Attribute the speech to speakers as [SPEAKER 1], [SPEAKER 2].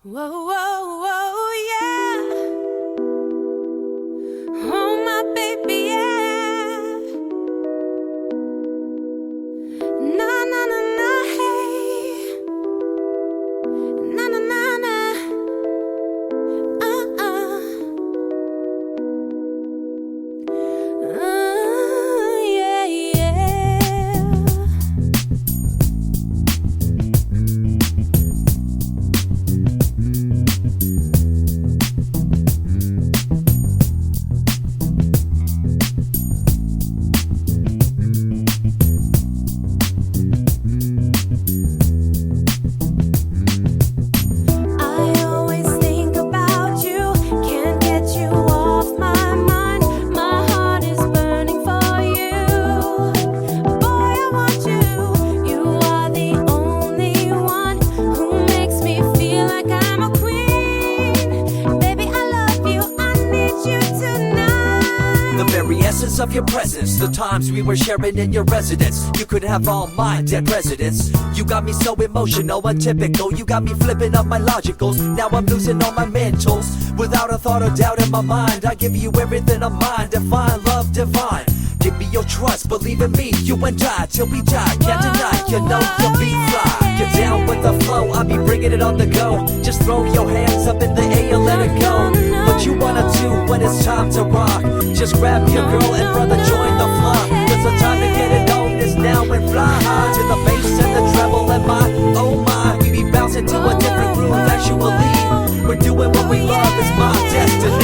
[SPEAKER 1] Whoa, whoa, whoa, yeah. Oh, my baby, yeah. Na, na, na, na, hey. Na, na, na, na. Yeah, yeah. I always think about you, can't get you off my mind. My heart is burning for you. Boy, I want you. You are the only one who makes me feel like I'm a queen. Baby, I love you, I need you tonight.
[SPEAKER 2] The very essence of your presence, the times we were sharing in your residence. You could have all my dead presidents. You got me so emotional, untypical. You got me flipping up my logicals. Now I'm losing all my mentals. Without a thought or doubt in my mind, I give you everything of mine. Divine love, divine. Give me your trust, believe in me. You and I, till we die, can't deny. You know you'll be fly. Get down with the flow, I'll be bringing it on the go. Just throw your hands up in the air, let it go. What you wanna do when it's time to rock? Just grab your girl and brother, join the flock. Cause the time to get it on is now and fly high to the bass and the treble and my, oh my. We be bouncing to a different groove, actually. We're doing what we love, it's my destiny.